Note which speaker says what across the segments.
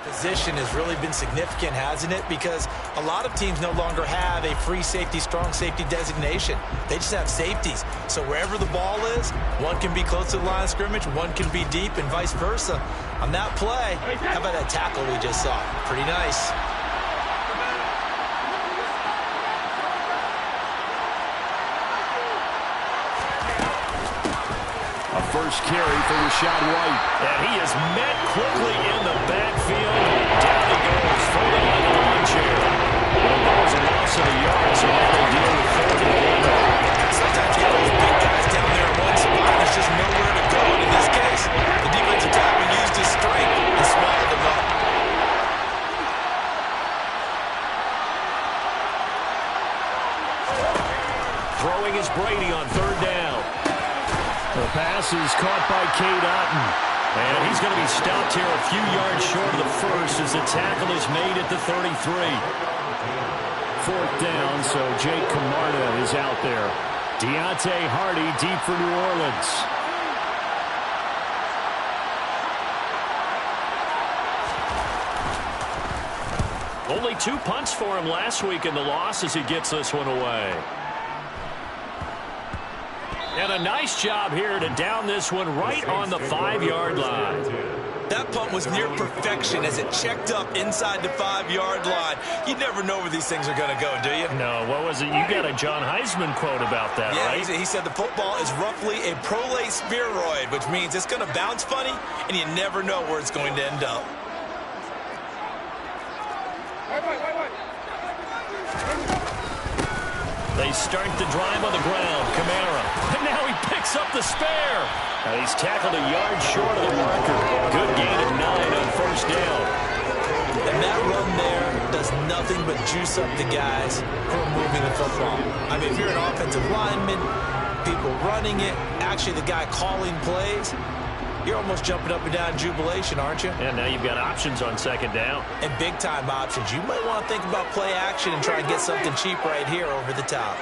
Speaker 1: Position has really been significant, hasn't it? Because a lot of teams no longer have a free safety, strong safety designation. They just have safeties. So wherever the ball is, one can be close to the line of scrimmage, one can be deep, and vice versa. On that play, how about that tackle we just saw? Pretty nice.
Speaker 2: A first carry for Rashad White.
Speaker 3: And he is met quickly in the backfield. Down he goes, falling like a lawn chair. Well, that was a loss of a yard, so now they deal with 4th and 1.
Speaker 1: Sometimes you get those big guys down there in one spot. There's just nowhere to go. And in this case, the defensive tackle used his strength and swallowed them up.
Speaker 3: Throwing is Brady on 3rd down.
Speaker 2: The pass is caught by Cade Otton.
Speaker 3: And he's going to be stopped here a few yards short of the first as the tackle is made at the 33.
Speaker 2: 4th down, so Jake Camarda is out there. Deontay Hardy deep for New Orleans.
Speaker 3: Only 2 punts for him last week in the loss as he gets this one away. And a nice job here to down this one right on the 5-yard line.
Speaker 1: That punt was near perfection as it checked up inside the 5-yard line. You never know where these things are going to go, do you?
Speaker 3: No, what was it? You got a John Heisman quote about that,
Speaker 1: yeah,
Speaker 3: right?
Speaker 1: He said the football is roughly a prolate spheroid, which means it's going to bounce funny, and you never know where it's going to end up.
Speaker 3: They start the drive on the ground. Kamara. And now he picks up the spare. And he's tackled a yard short of the marker. Good gain of 9 on 1st down.
Speaker 1: And that run there does nothing but juice up the guys who are moving the football. I mean, if you're an offensive lineman, people running it, actually the guy calling plays, you're almost jumping up and down in jubilation, aren't you?
Speaker 3: And now you've got options on 2nd down.
Speaker 1: And big-time options. You might want to think about play action and try and get something cheap right here over the top.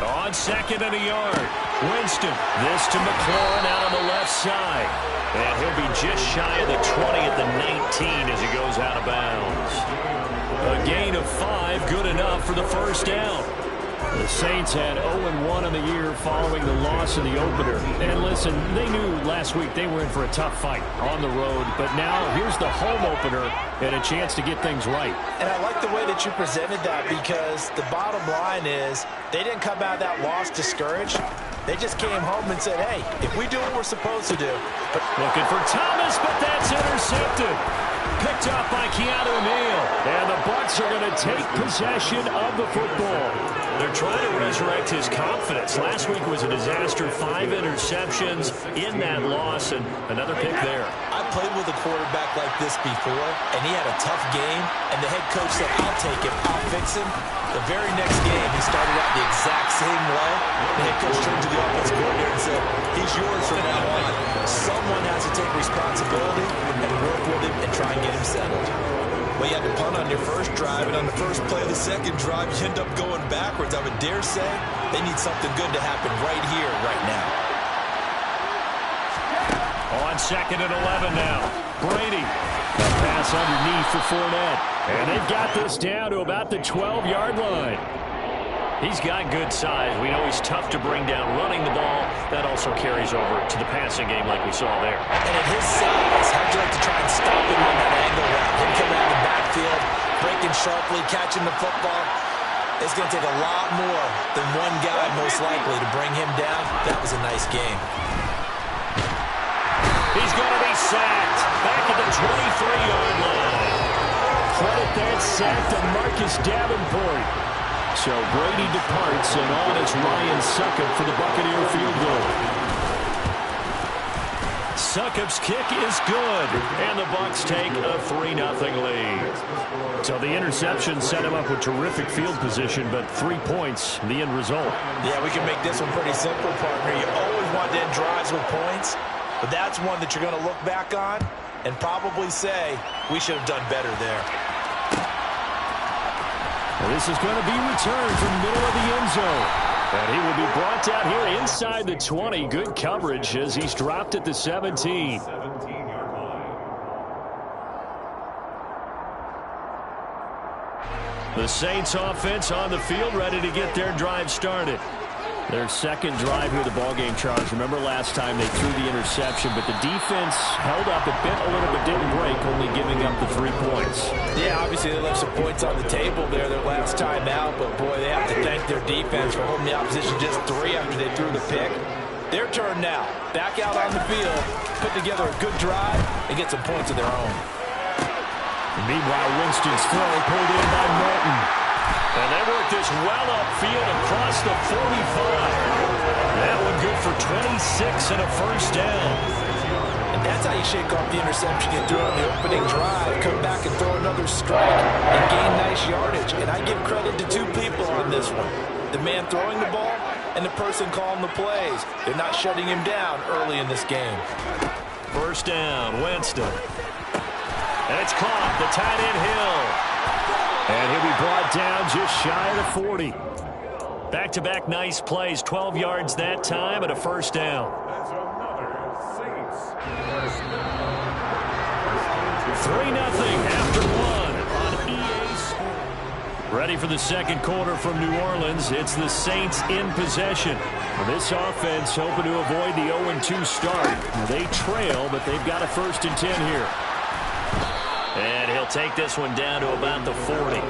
Speaker 3: On 2nd and a yard. Winston. This to McLaurin out on the left side. And he'll be just shy of the 20 at the 19 as he goes out of bounds. A gain of 5, good enough for the 1st down.
Speaker 2: The Saints had 0-1 in the year following the loss in the opener. And listen, they knew last week they were in for a tough fight on the road. But now here's the home opener and a chance to get things right.
Speaker 1: And I like the way that you presented that because the bottom line is they didn't come out of that loss discouraged. They just came home and said, hey, if we do what we're supposed to do. But
Speaker 3: looking for Thomas, but that's intercepted. Picked off by Keanu Neal.
Speaker 2: And the Bucs are going to take possession of the football.
Speaker 3: They're trying to resurrect his confidence. Last week was a disaster. 5 interceptions in that loss, and another pick there.
Speaker 1: I played with a quarterback like this before, and he had a tough game, and the head coach said, I'll take him, I'll fix him. The very next game, he started out the exact same way. The head coach turned to the offensive coordinator and said, he's yours from now on. Someone has to take responsibility and work with him and try and get him settled. Well, you had to punt on your first drive, and on the first play of the second drive, you end up going backwards. I would dare say they need something good to happen right here, right now.
Speaker 3: On 2nd and 11 now. Brady.
Speaker 2: A pass underneath for Fournette. And they've got this down to about the 12-yard line.
Speaker 3: He's got good size. We know he's tough to bring down running the ball. That also carries over to the passing game like we saw there.
Speaker 1: And at his size, how'd you like to try and stop him on that angle route? Him coming out of the backfield, breaking sharply, catching the football. It's going to take a lot more than one guy most likely to bring him down. That was a nice game.
Speaker 3: He's going to be sacked back at the 23-yard line.
Speaker 2: Credit that sack to Marcus Davenport. So Brady departs, and on is Ryan Succop for the Buccaneer field goal.
Speaker 3: Succop's kick is good, and the Bucs take a 3-0 lead.
Speaker 2: So the interception set him up with terrific field position, but 3 points, the end result.
Speaker 1: Yeah, we can make this one pretty simple, partner. You always want to end drives with points, but that's one that you're going to look back on and probably say, we should have done better there.
Speaker 2: This is going to be returned from the middle of the end zone. And he will be brought down here inside the 20. Good coverage as he's dropped at the 17. The Saints offense on the field, ready to get their drive started. Their second drive here, the ballgame, Charles. Remember last time they threw the interception, but the defense held up a bit, a little bit didn't break, only giving up the 3 points.
Speaker 1: Yeah, obviously they left some points on the table there their last time out, but boy, they have to thank their defense for holding the opposition just 3 after they threw the pick. Their turn now. Back out on the field, put together a good drive, and get some points of their own.
Speaker 2: Meanwhile, Winston's throw pulled in by Martin. And they work this well upfield across the 45. That one good for 26 and a first down.
Speaker 1: And that's how you shake off the interception you threw on the opening drive. Come back and throw another strike and gain nice yardage. And I give credit to 2 people on this one. The man throwing the ball and the person calling the plays. They're not shutting him down early in this game.
Speaker 3: First down, Winston. And it's caught, the tight end Hill.
Speaker 2: And he'll be brought down just shy of the 40.
Speaker 3: Back-to-back nice plays, 12 yards that time and a first down. 3-0 after 1 on EA Sports. Ready for the second quarter from New Orleans. It's the Saints in possession. This offense hoping to avoid the 0-2 start. They trail, but they've got a 1st and 10 here. And he'll take this one down to about the 40.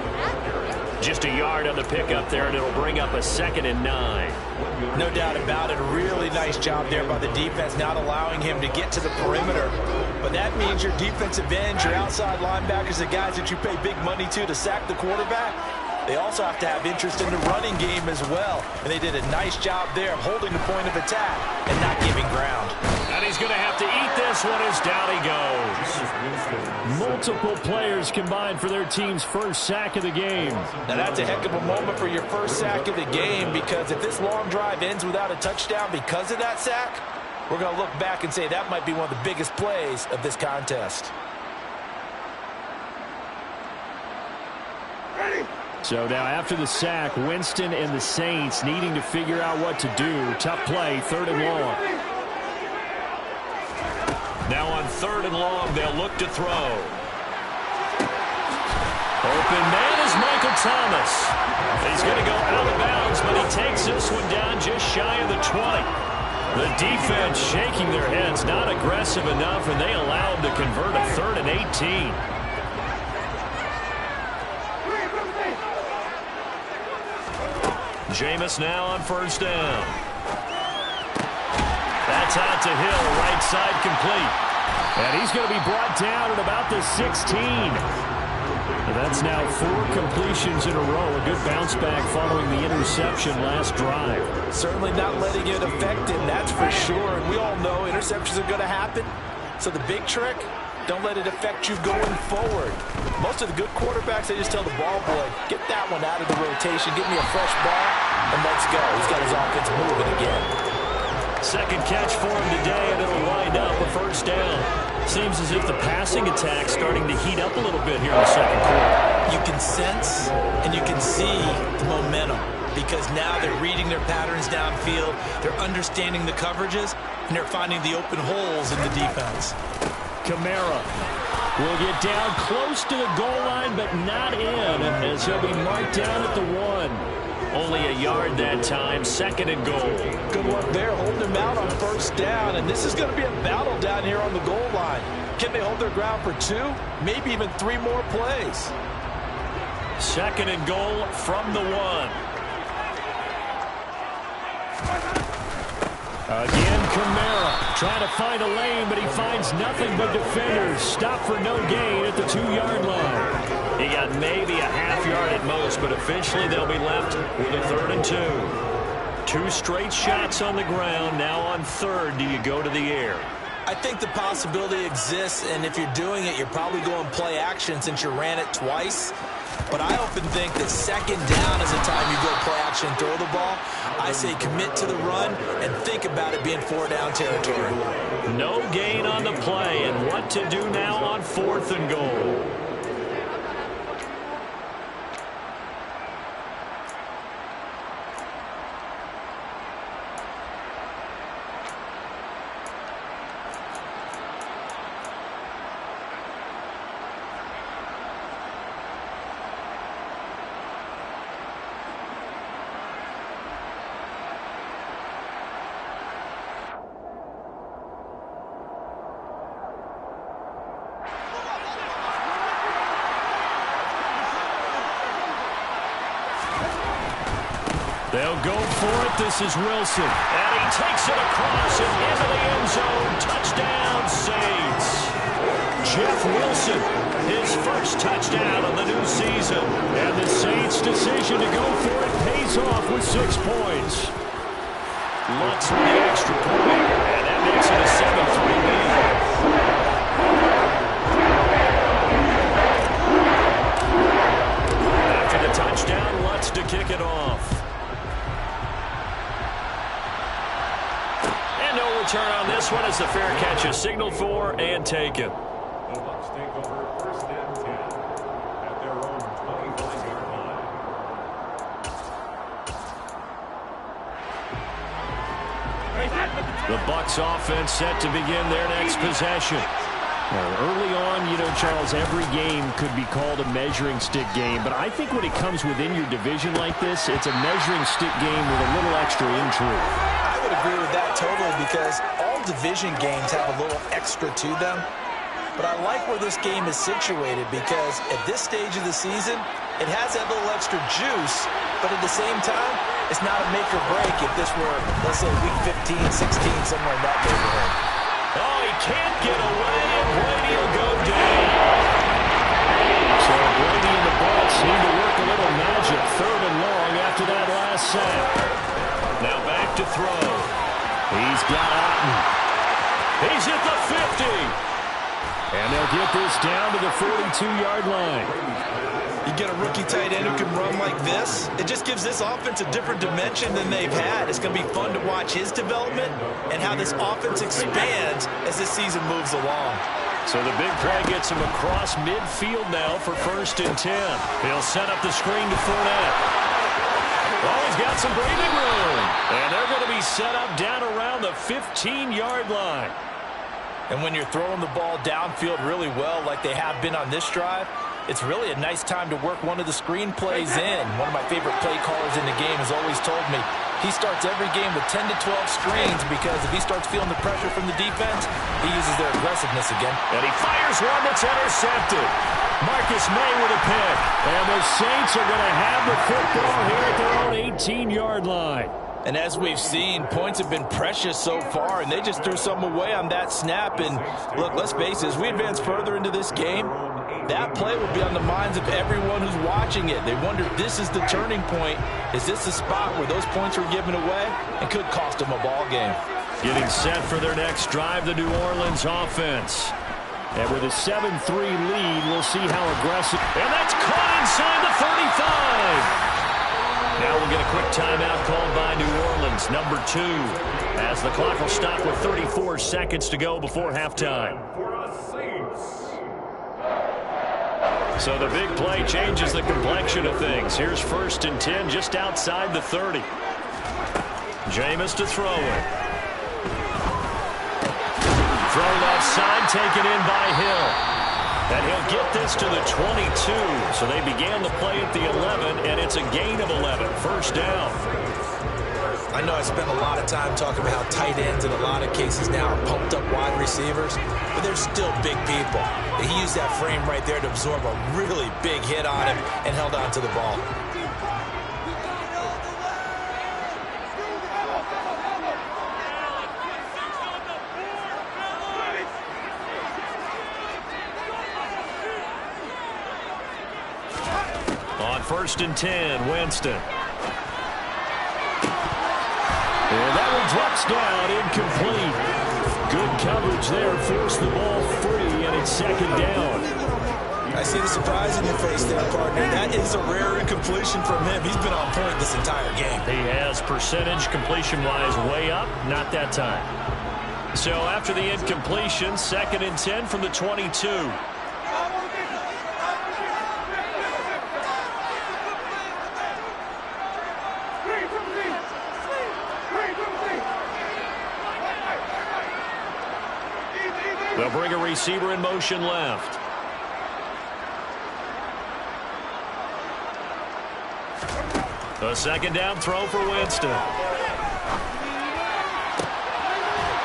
Speaker 3: Just a yard on the pickup there, and it'll bring up a 2nd and 9.
Speaker 1: No doubt about it. A really nice job there by the defense, not allowing him to get to the perimeter. But that means your defensive ends, your outside linebackers, the guys that you pay big money to sack the quarterback, they also have to have interest in the running game as well. And they did a nice job there of holding the point of attack and not giving ground.
Speaker 3: And he's going to have to eat this one as down he goes.
Speaker 2: Multiple players combined for their team's first sack of the game.
Speaker 1: Now that's a heck of a moment for your first sack of the game, because if this long drive ends without a touchdown because of that sack, we're going to look back and say that might be one of the biggest plays of this contest.
Speaker 2: So now after the sack, Winston and the Saints needing to figure out what to do. Tough play, 3rd and long.
Speaker 3: Now on 3rd and long, they'll look to throw. Open man is Michael Thomas. He's going to go out of bounds, but he takes this one down just shy of the 20. The defense shaking their heads, not aggressive enough, and they allow him to convert a 3rd and 18. Jameis now on 1st down. That's out to Hill, right side complete.
Speaker 2: And he's going to be brought down at about the 16. That's now 4 completions in a row. A good bounce back following the interception last drive.
Speaker 1: Certainly not letting it affect him, that's for sure. And we all know interceptions are going to happen. So the big trick, don't let it affect you going forward. Most of the good quarterbacks, they just tell the ball boy, get that one out of the rotation, give me a fresh ball, and let's go. He's got his offense moving again.
Speaker 3: Second catch for him today, and it'll wind up a first down. Seems as if the passing attack's starting to heat up a little bit here in the second quarter.
Speaker 1: You can sense and you can see the momentum, because now they're reading their patterns downfield, they're understanding the coverages, and they're finding the open holes in the defense.
Speaker 2: Kamara will get down close to the goal line, but not in, as he'll be marked down at the 1.
Speaker 3: Only a yard that time, 2nd and goal.
Speaker 1: Good work there, holding him out on 1st down, and this is going to be a battle down here on the goal line. Can they hold their ground for 2, maybe even 3 more plays?
Speaker 3: 2nd and goal from the 1.
Speaker 2: Again, Kamara trying to find a lane, but he finds nothing but defenders. Stop for no gain at the 2-yard line.
Speaker 3: He got maybe a half yard at most, but eventually they'll be left with a 3rd and 2. 2 straight shots on the ground. Now on 3rd, do you go to the air?
Speaker 1: I think the possibility exists, and if you're doing it, you're probably going play action since you ran it twice. But I often think that 2nd down is the time you go play action and throw the ball. I say commit to the run and think about it being 4-down territory.
Speaker 3: No gain on the play, and what to do now on 4th and goal.
Speaker 2: They'll go for it. This is Wilson.
Speaker 3: And he takes it across and into the end zone. Touchdown, Saints. Jeff Wilson, his first touchdown of the new season.
Speaker 2: And the Saints' decision to go for it pays off with 6 points.
Speaker 3: Lutz with the extra point, and that makes it a 7-3 lead. After the touchdown, Lutz to kick it off. And no return on this one as the fair catch is signaled for and taken. The Bucs offense set to begin their next possession.
Speaker 2: Early on, Charles, every game could be called a measuring stick game. But I think when it comes within your division like this, it's a measuring stick game with a little extra intrigue.
Speaker 1: I would agree with that totally because all division games have a little extra to them. But I like where this game is situated because at this stage of the season, it has that little extra juice. But at the same time, it's not a make or break if this were, let's say, week 15, 16, somewhere in that neighborhood.
Speaker 3: Oh, he can't get away, and Brady will go down.
Speaker 2: So Brady and the Bucs need to work a little magic. 3rd and long after that last sack.
Speaker 3: Now back to throw.
Speaker 2: He's got Otten.
Speaker 3: He's at the 50.
Speaker 2: And they'll get this down to the 42-yard line.
Speaker 1: You get a rookie tight end who can run like this, it just gives this offense a different dimension than they've had. It's going to be fun to watch his development and how this offense expands as this season moves along.
Speaker 3: So the big play gets him across midfield now for 1st and 10. He'll set up the screen to Fournette. Oh, he's got some breathing room. And they're going to be set up down around the 15-yard line.
Speaker 1: And when you're throwing the ball downfield really well like they have been on this drive, it's really a nice time to work one of the screen plays in. One of my favorite play callers in the game has always told me he starts every game with 10 to 12 screens because if he starts feeling the pressure from the defense, he uses their aggressiveness again.
Speaker 3: And he fires one that's intercepted. Marcus May with a pick.
Speaker 2: And the Saints are going to have the football here at their own 18-yard line.
Speaker 1: And as we've seen, points have been precious so far, and they just threw some away on that snap. And look, let's face it, as we advance further into this game, that play will be on the minds of everyone who's watching it. They wonder, this is the turning point. Is this the spot where those points were given away and could cost them a ball game?
Speaker 3: Getting set for their next drive, the New Orleans offense.
Speaker 2: And with a 7-3 lead, we'll see how aggressive.
Speaker 3: And that's caught inside the 35. Now we'll get a quick timeout called by New Orleans, number 2, as the clock will stop with 34 seconds to go before halftime. So the big play changes the complexion of things. Here's 1st and 10 just outside the 30. Jameis to throw it. Throw left side, taken in by Hill. And he'll get this to the 22. So they began the play at the 11, and it's a gain of 11. 1st down.
Speaker 1: I know I spent a lot of time talking about how tight ends in a lot of cases now are pumped up wide receivers, but they're still big people. He used that frame right there to absorb a really big hit on him and held on to the ball.
Speaker 3: On 1st and 10, Winston.
Speaker 2: And that one drops down, incomplete. Good coverage there, forced the ball free, and it's 2nd down.
Speaker 1: I see the surprise in your face there, partner. That is a rare incompletion from him. He's been on point this entire game.
Speaker 3: He has percentage completion-wise way up, not that time. So after the incompletion, 2nd and 10 from the 22. They'll bring a receiver in motion left. A 2nd down throw for Winston.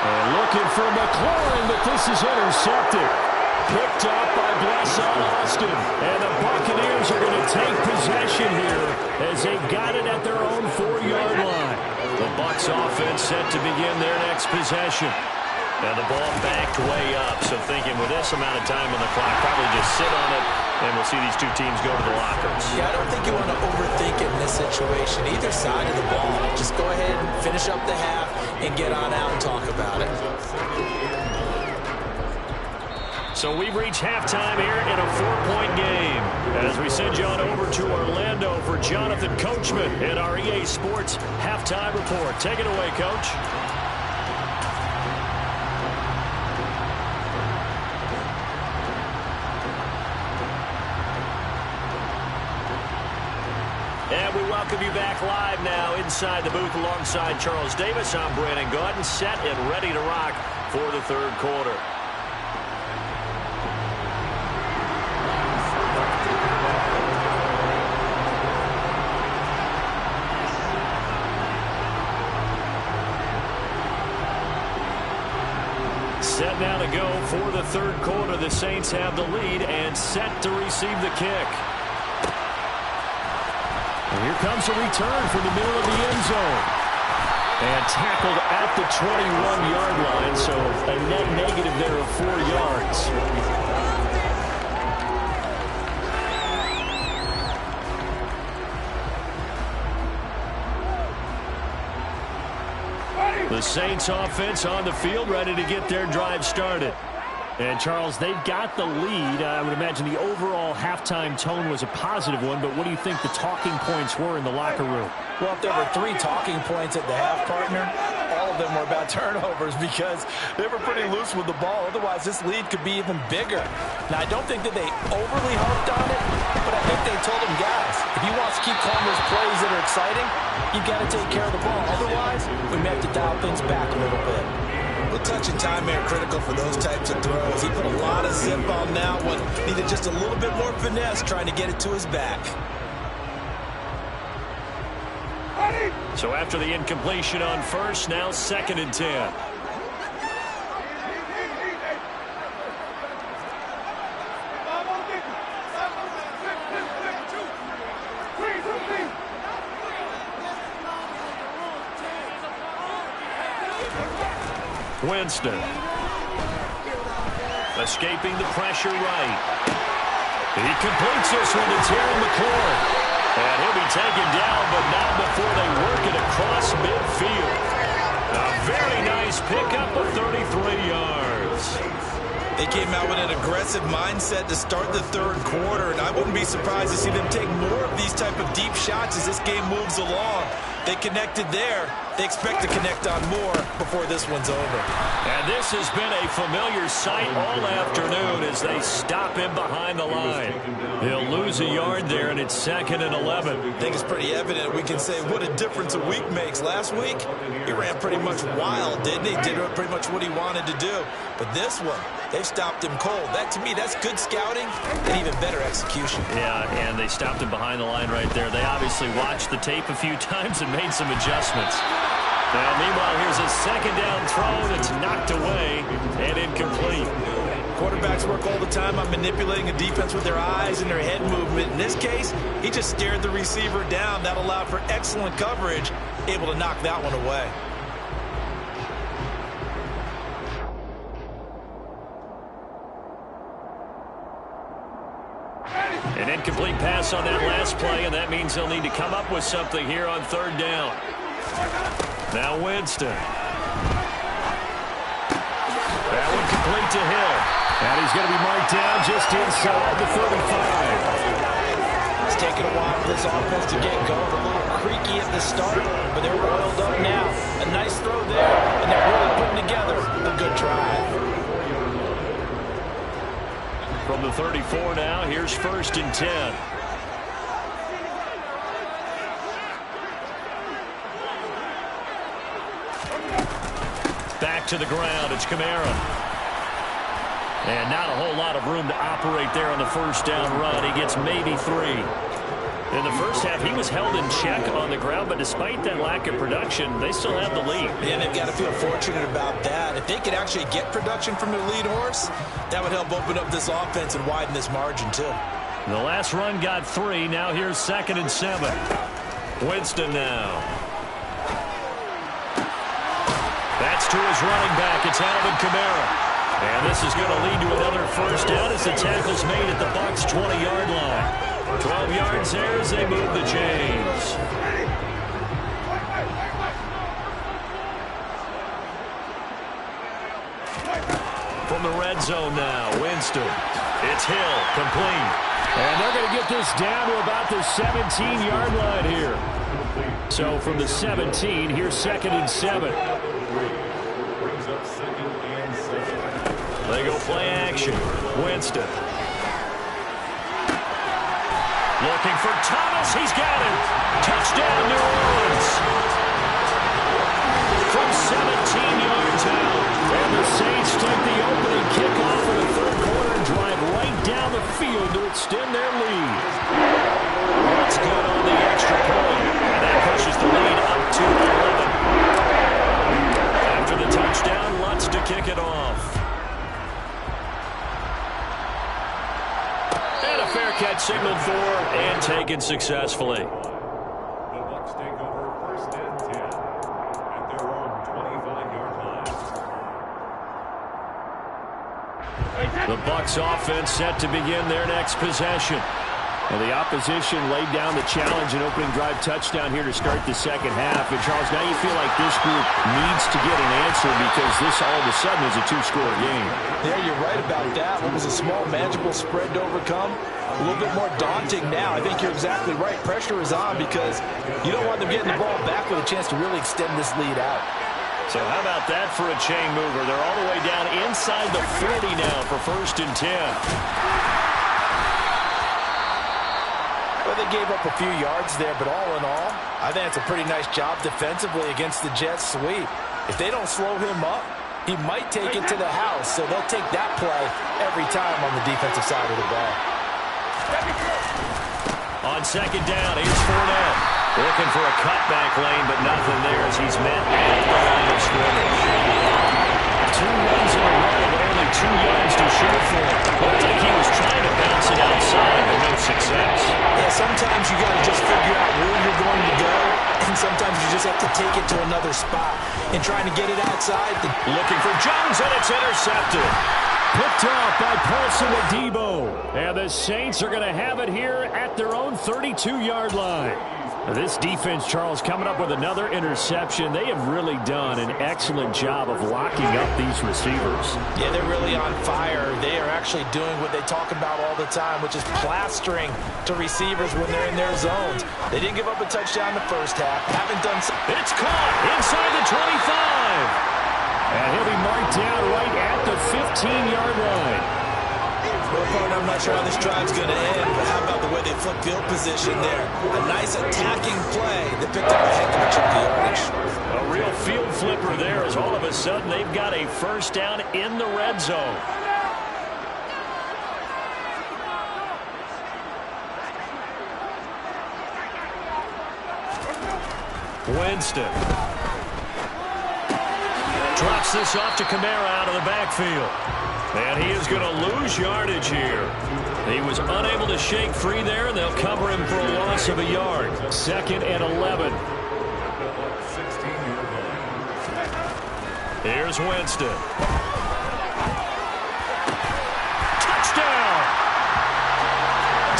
Speaker 2: And looking for McLaurin, but this is intercepted. Picked up by Blesson Austin. And the Buccaneers are going to take possession here as they've got it at their own 4-yard line. The Bucs offense set to begin their next possession. And the ball backed way up. So thinking with this amount of time on the clock, probably just sit on it, and we'll see these two teams go to the lockers.
Speaker 1: Yeah, I don't think you want to overthink it in this situation. Either side of the ball. Just go ahead and finish up the half and get on out and talk about it.
Speaker 3: So we've reached halftime here in a 4-point game. As we send you on over to Orlando for Jonathan Coachman in our EA Sports Halftime Report. Take it away, Coach. And we welcome you back live now inside the booth alongside Charles Davis. I'm Brandon Gaudin, set and ready to rock for the third quarter. Set now to go for the third quarter. The Saints have the lead and set to receive the kick.
Speaker 2: And here comes a return from the middle of the end zone. And tackled at the 21-yard line, so a net negative there of 4 yards.
Speaker 3: The Saints offense on the field, ready to get their drive started.
Speaker 2: And, Charles, they've got the lead. I would imagine the overall halftime tone was a positive one, but what do you think the talking points were in the locker room?
Speaker 1: Well, if there were 3 talking points at the half, partner, all of them were about turnovers because they were pretty loose with the ball. Otherwise, this lead could be even bigger. Now, I don't think that they overly harped on it, but I think they told them, guys, if you want to keep calling those plays that are exciting, you've got to take care of the ball. Otherwise, we may have to dial things back a little bit. Well, touch and time are critical for those types of throws. He put a lot of zip on that one. Needed just a little bit more finesse trying to get it to his back.
Speaker 3: So after the incompletion on first, now 2nd and 10. Winston. Escaping the pressure right. He completes this one to Terry McLaurin. And he'll be taken down, but not before they work it across midfield. A very nice pickup of 33 yards.
Speaker 1: They came out with an aggressive mindset to start the third quarter, and I wouldn't be surprised to see them take more of these type of deep shots as this game moves along. They connected there. They expect to connect on more before this one's over.
Speaker 3: And this has been a familiar sight all afternoon as they stop him behind the line. He'll lose a yard there, and it's 2nd and 11.
Speaker 1: I think it's pretty evident. We can say what a difference a week makes. Last week, he ran pretty much wild, didn't he? Did pretty much what he wanted to do. But this one, they've stopped him cold. That, to me, that's good scouting and even better execution.
Speaker 3: Yeah, and they stopped him behind the line right there. They obviously watched the tape a few times and made some adjustments. Now, meanwhile, here's a 2nd down throw that's knocked away and incomplete.
Speaker 1: Quarterbacks work all the time on manipulating a defense with their eyes and their head movement. In this case, he just stared the receiver down. That allowed for excellent coverage, able to knock that one away.
Speaker 3: An incomplete pass on that last play, and that means they'll need to come up with something here on 3rd down. Now Winston. That one complete to Hill.
Speaker 2: And he's going to be marked down just inside the 35.
Speaker 1: It's taken a while for this offense to get going. A little creaky at the start, but they're oiled up now. A nice throw there, and they're really putting together a good drive.
Speaker 3: From the 34 now, here's 1st and 10. Back to the ground, it's Kamara. And not a whole lot of room to operate there on the 1st down run. He gets maybe 3.
Speaker 2: In the first half, he was held in check on the ground, but despite that lack of production, they still have the lead.
Speaker 1: And they've got to feel fortunate about that. If they could actually get production from their lead horse, that would help open up this offense and widen this margin, too.
Speaker 2: The last run got 3. Now here's 2nd and 7. Winston now. That's to his running back. It's Alvin Kamara. And this is going to lead to another first down as the tackle's made at the Bucs' 20-yard line. 12 yards there as they move the chains. From the red zone now, Winston. It's Hill, complete. And they're going to get this down to about the 17-yard line here. So from the 17, here's 2nd and 7. They go play action. Winston. Looking for Thomas. He's got him. Touchdown, New Orleans. From 17 yards out. And the Saints take the opening kickoff for the third quarter and drive right down the field to extend their lead. That's good on the extra point. And that pushes the lead up to 11. After the touchdown, Lutz to kick it off. Fair catch signaled for and taken successfully.
Speaker 4: The Bucs take over 1st and 10 at their own 25-yard line.
Speaker 2: The Bucs offense set to begin their next possession. And the opposition laid down the challenge and opening drive touchdown here to start the second half. And Charles, now you feel like this group needs to get an answer because this all of a sudden is a 2-score game.
Speaker 1: Yeah, you're right about that. What was a small, manageable spread to overcome? A little bit more daunting now. I think you're exactly right. Pressure is on because you don't want them getting the ball back with a chance to really extend this lead out.
Speaker 2: So how about that for a chain mover? They're all the way down inside the 40 now for 1st and 10.
Speaker 1: Well, they gave up a few yards there, but all in all, I think it's a pretty nice job defensively against the Jets sweep. If they don't slow him up, he might take it to the house, so they'll take that play every time on the defensive side of the ball.
Speaker 2: On 2nd down, here's Fournette. Looking for a cutback lane, but nothing there as he's met at the line of scrimmage. 2 runs in a row, but only 2 yards to show for him. Looked like he was trying to bounce it outside, but no success.
Speaker 1: Yeah, sometimes you got to just figure out where you're going to go, and sometimes you just have to take it to another spot. And trying to get it outside.
Speaker 2: Looking for Jones, and it's intercepted. Picked off by Paulson Adebo. And the Saints are going to have it here at their own 32-yard line. This defense, Charles, coming up with another interception. They have really done an excellent job of locking up these receivers.
Speaker 1: Yeah, they're really on fire. They are actually doing what they talk about all the time, which is plastering to receivers when they're in their zones. They didn't give up a touchdown in the first half. Haven't done so.
Speaker 2: It's caught inside the 25. And he'll be marked down right at the 15-yard line.
Speaker 1: I'm not sure how this drive's going to end, but how about the way they flip field position there? A nice attacking play that picked up a heck of a chunk of yardage.
Speaker 2: A real field flipper there as all of a sudden they've got a first down in the red zone. Winston. Drops this off to Kamara out of the backfield. And he is going to lose yardage here. He was unable to shake free there, and they'll cover him for a loss of a yard. 2nd and 11. Here's Winston. Touchdown!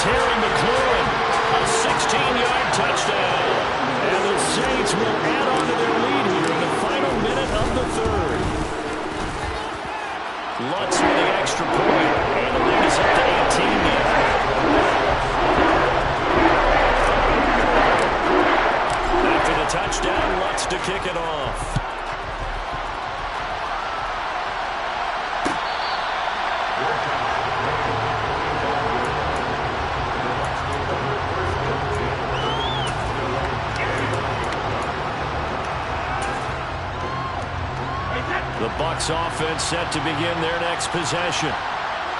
Speaker 2: Terry McLaurin, a 16-yard touchdown. And the Saints will add on to their lead here in the final minute of the third. Lutz with the extra point, and the lead is up to 18 now. After the touchdown, Lutz to kick it off. The Bucs offense set to begin their next possession.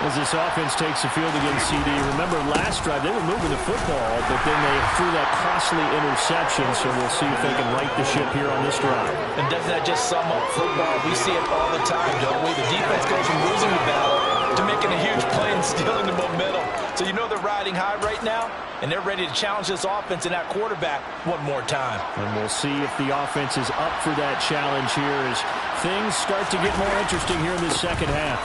Speaker 2: As this offense takes the field against CD, remember last drive they were moving the football, but then they threw that costly interception, so we'll see if they can right the ship here on this drive.
Speaker 1: And doesn't that just sum up football? We see it all the time, don't we? The defense goes from losing the battle to making a huge play and stealing the momentum. So you know they're riding high right now, and they're ready to challenge this offense and that quarterback one more time.
Speaker 2: And we'll see if the offense is up for that challenge here as things start to get more interesting here in this second half.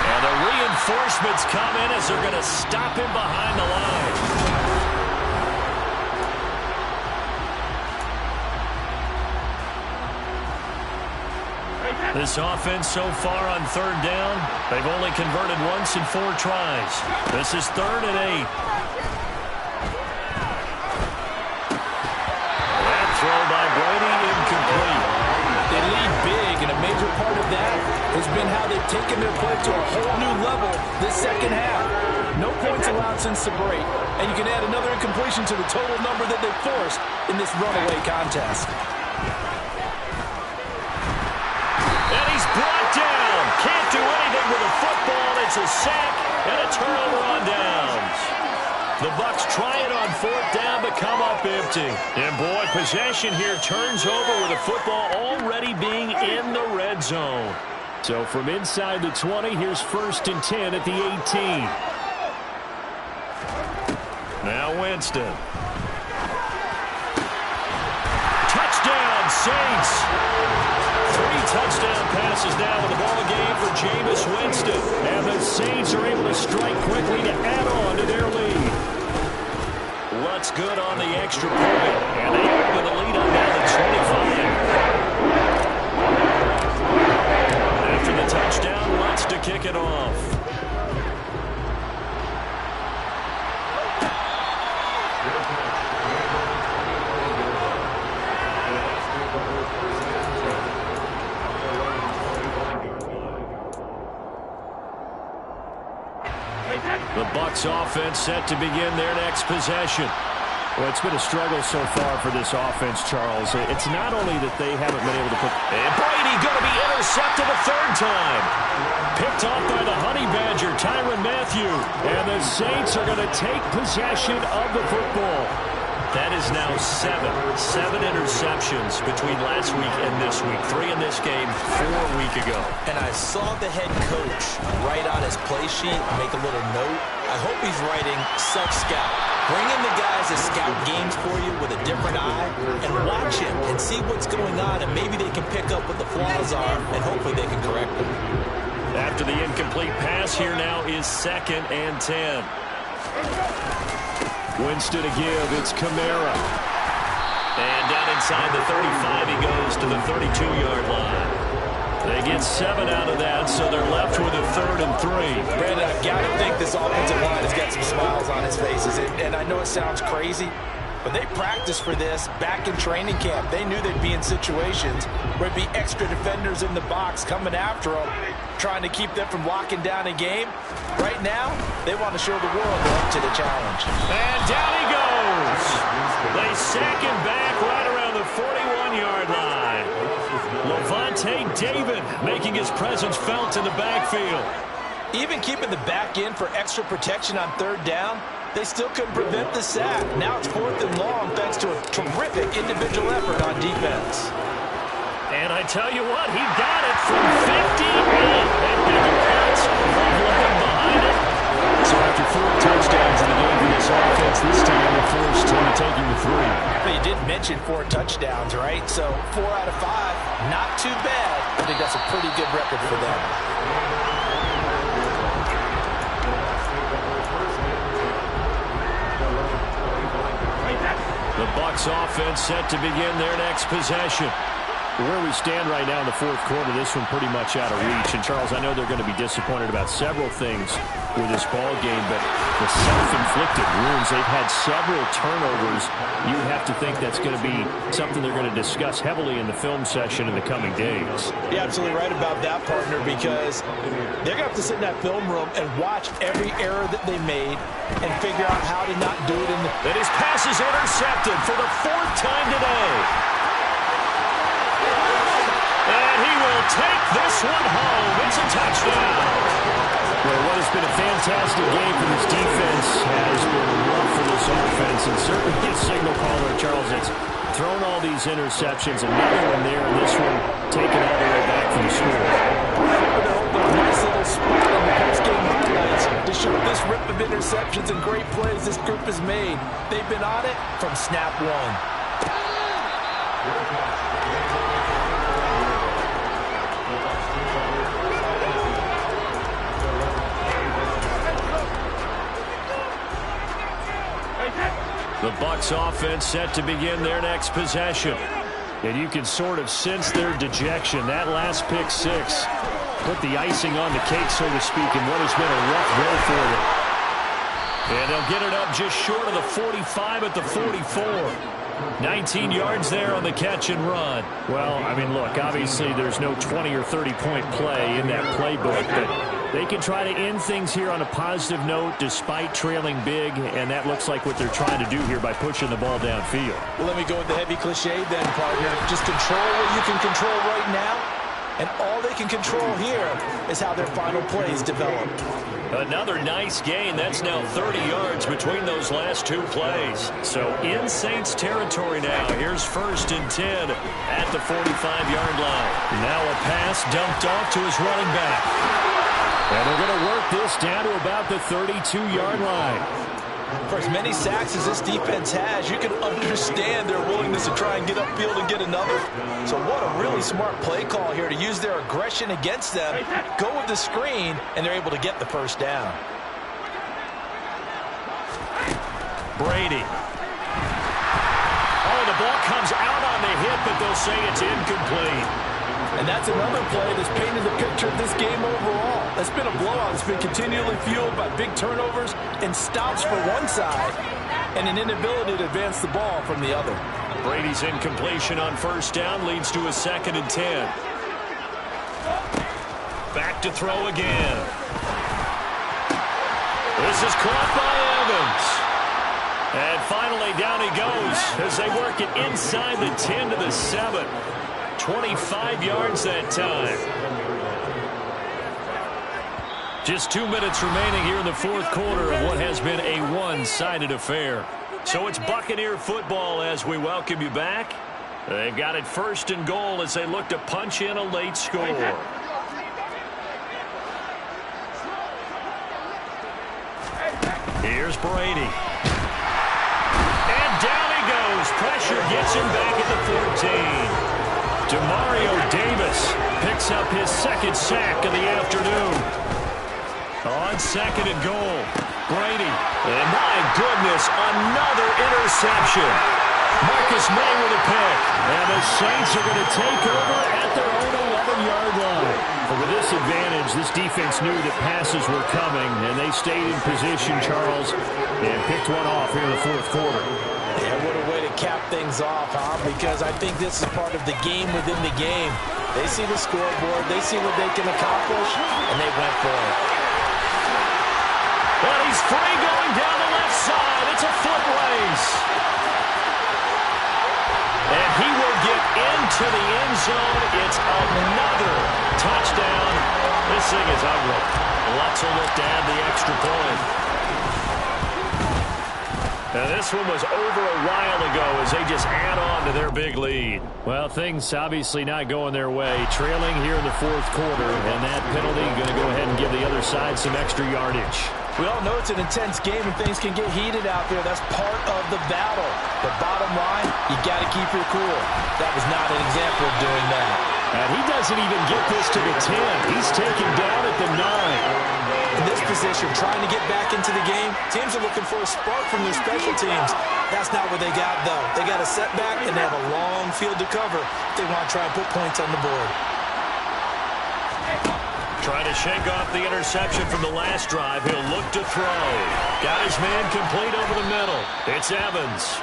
Speaker 3: And the reinforcements come in as they're going to stop him behind the line. This offense so far on third down, they've only converted once in 4 tries. This is 3rd and 8. That throw by Brady incomplete.
Speaker 1: They lead big, and a major part of that has been how they've taken their play to a whole new level this second half. No points allowed since the break, and you can add another incompletion to the total number that they've forced in this runaway contest.
Speaker 3: And he's brought down. Can't do anything with the football. It's a sack and a turnover on downs. The Bucs try it on 4th down, but come up empty. And boy, possession here turns over with the football already being in the red zone.
Speaker 2: So from inside the 20, here's 1st and 10 at the 18.
Speaker 3: Now Winston. Touchdown, Saints. 3 touchdown passes now in the ball game for Jameis Winston.
Speaker 2: And the Saints are able to strike quickly to add on to their lead.
Speaker 3: Lutz good on the extra point. And they open the lead up now to 25. After the touchdown, Lutz to kick it off. The Bucs offense set to begin their next possession.
Speaker 2: Well, it's been a struggle so far for this offense, Charles. It's not only that they haven't been able to put...
Speaker 3: And Brady going to be intercepted a 3rd time. Picked off by the Honey Badger, Tyrann Mathieu.
Speaker 2: And the Saints are going to take possession of the football.
Speaker 3: That is now 7 interceptions between last week and this week. 3 in this game, 4 a week ago.
Speaker 1: And I saw the head coach write on his play sheet, make a little note. I hope he's writing self-scout. Bring in the guys that scout games for you with a different eye and watch him and see what's going on, and maybe they can pick up what the flaws are, and hopefully they can correct them.
Speaker 3: After the incomplete pass, here now is 2nd and 10.
Speaker 2: Winston to give. It's Kamara.
Speaker 3: And down inside the 35, he goes to the 32-yard line. They get 7 out of that, so they're left with a 3rd and 3.
Speaker 1: Brandon, I've got to think this offensive line has got some smiles on its faces. And I know it sounds crazy, but they practiced for this back in training camp. They knew they'd be in situations where it'd be extra defenders in the box coming after them, trying to keep them from locking down a game. Right now, they want to show the world they're up to the challenge.
Speaker 3: And down he goes. They sack him back right around the 41-yard line. Levante David making his presence felt in the backfield.
Speaker 1: Even keeping the back end for extra protection on 3rd down, they still couldn't prevent the sack. Now it's 4th and long thanks to a terrific individual effort on defense.
Speaker 3: And I tell you what, he got it from 58. And bigger cuts from looking behind it.
Speaker 2: So after 4 touchdowns in the game for this offense, this time they're forced into taking the 3.
Speaker 1: But you did mention 4 touchdowns, right? So 4 out of 5, not too bad. I think that's a pretty good record for them.
Speaker 3: The Bucs offense set to begin their next possession.
Speaker 2: Where we stand right now in the 4th quarter, this one pretty much out of reach. And, Charles, I know they're going to be disappointed about several things with this ball game, but the self-inflicted wounds, they've had several turnovers. You have to think that's going to be something they're going to discuss heavily in the film session in the coming days.
Speaker 1: You're absolutely right about that, partner, because they're going to have to sit in that film room and watch every error that they made and figure out how to not do it in the...
Speaker 3: And his pass is intercepted for the 4th time today. And he will take this one home. It's a touchdown.
Speaker 2: been a fantastic game for this defense. Has been rough for this offense. And certainly his signal caller, Charles, that's thrown all these interceptions. Another one there, and this one taken all the way back from the score.
Speaker 1: A nice little spot in the post-game highlights to show this rip of interceptions and great plays this group has made. They've been on it from snap one.
Speaker 3: The Bucs offense set to begin their next possession.
Speaker 2: And you can sort of sense their dejection. That last pick six put the icing on the cake, so to speak, in what has been a rough road for them.
Speaker 3: And they'll get it up just short of the 45 at the 44. 19 yards there on the catch and run.
Speaker 2: Well, I mean, look, obviously there's no 20 or 30-point play in that playbook, but they can try to end things here on a positive note despite trailing big, and that looks like what they're trying to do here by pushing the ball downfield.
Speaker 1: Well, let me go with the heavy cliche then, partner. Just control what you can control right now, and all they can control here is how their final plays develop.
Speaker 3: Another nice gain. That's now 30 yards between those last two plays. So in Saints territory now. Here's 1st and 10 at the 45-yard line.
Speaker 2: Now a pass dumped off to his running back. And they're going to work this down to about the 32-yard line.
Speaker 1: For as many sacks as this defense has, you can understand their willingness to try and get upfield and get another. So what a really smart play call here to use their aggression against them, go with the screen, and they're able to get the first down.
Speaker 3: Brady. Oh, the ball comes out on the hit, but they'll say it's incomplete.
Speaker 1: And that's another play that's painted the picture of this game overall. That's been a blowout. It's been continually fueled by big turnovers and stops for one side and an inability to advance the ball from the other.
Speaker 3: Brady's incompletion on 1st down leads to a 2nd and 10. Back to throw again. This is caught by Evans. And finally down he goes as they work it inside the 10 to the 7. 25 yards that time. Just 2 minutes remaining here in the 4th quarter of what has been a one-sided affair. So it's Buccaneer football as we welcome you back. They've got it 1st and goal as they look to punch in a late score. Here's Brady. And down he goes. Pressure gets him back at the 14. Demario Davis picks up his 2nd sack of the afternoon. On 2nd and goal, Brady. And my goodness, another interception. Marcus May with a pick. And the Saints are going to take over at their own 11-yard line.
Speaker 2: But with this advantage, this defense knew that passes were coming, and they stayed in position, Charles, and picked one off here in the 4th quarter.
Speaker 1: Yeah, what a way to cap things off, huh? Because I think this is part of the game within the game. They see the scoreboard, they see what they can accomplish, and they went for it.
Speaker 3: Well, he's free going down the left side. It's a foot race. And he will get into the end zone. It's another touchdown. This thing is ugly. Lots of look to add the extra point. Now, this one was over a while ago as they just add on to their big lead.
Speaker 2: Well, things obviously not going their way. Trailing here in the 4th quarter, and that penalty going to go ahead and give the other side some extra yardage.
Speaker 1: We all know it's an intense game and things can get heated out there. That's part of the battle. But bottom line, you got to keep your cool. That was not an example of doing that.
Speaker 2: And he doesn't even get this to the 10. He's taken down at the 9.
Speaker 1: In this position, trying to get back into the game, teams are looking for a spark from their special teams. That's not what they got, though. They got a setback, and they have a long field to cover if they want to try and put points on the board.
Speaker 3: Trying to shake off the interception from the last drive. He'll look to throw. Got his man complete over the middle. It's Evans.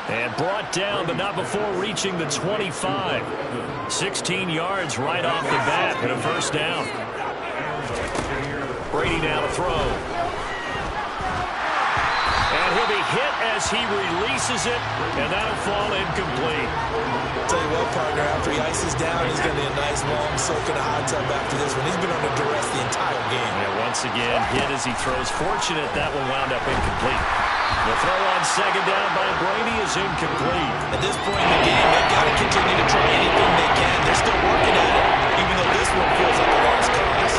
Speaker 3: And brought down, but not before reaching the 25. 16 yards right off the bat and a 1st down. Brady now to throw. And he'll be hit as he releases it, and that'll fall incomplete.
Speaker 1: Tell you what, partner, after he ices down, he's going to be a nice long soak in a hot tub after this one. He's been under duress the entire game.
Speaker 3: And once once again. Hit as he throws. Fortunate that one wound up incomplete. The throw on second down by Brady is incomplete.
Speaker 1: At this point in the game, they've got to continue to try anything they can. They're still working at it, even though this one feels like a lost cause.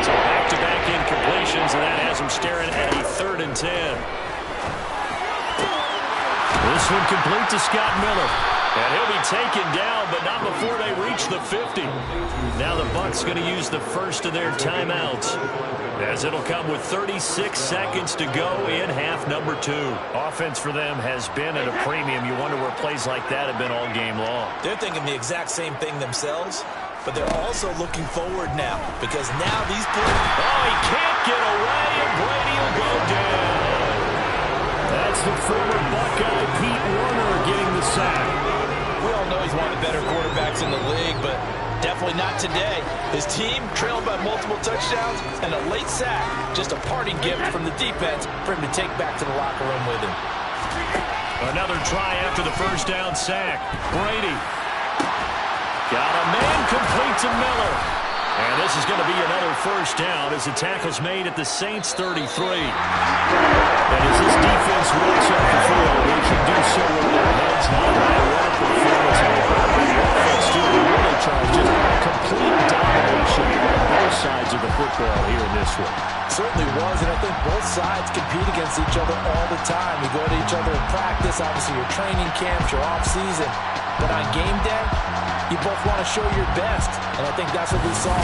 Speaker 3: So back-to-back incompletions, and that has them staring at a 3rd and 10. This one complete to Scott Miller. And he'll be taken down, but not before they reach the 50. Now the Bucs going to use the first of their timeouts, as it'll come with 36 seconds to go in half number 2.
Speaker 2: Offense for them has been at a premium. You wonder where plays like that have been all game long.
Speaker 1: They're thinking the exact same thing themselves, but they're also looking forward now, because now these plays...
Speaker 3: Oh, he can't get away, and Brady will go down.
Speaker 2: That's the former Buckeye Pete Warner getting the sack.
Speaker 1: We all know he's one of the better quarterbacks in the league, but definitely not today. His team trailed by multiple touchdowns and a late sack. Just a parting gift from the defense for him to take back to the locker room with him.
Speaker 3: Another try after the first down sack. Brady got a man complete to Miller. And this is going to be another first down as the tackle's made at the Saints' 33.
Speaker 2: And as this defense walks off the field, they can do so with their heads held high. What a performance by the offense, too. They really try just complete domination on both sides of the football here in this one.
Speaker 1: Certainly was, and I think both sides compete against each other all the time. You go to each other in practice, obviously your training camps, your off-season. But on game day, you both want to show your best, and I think that's what we saw.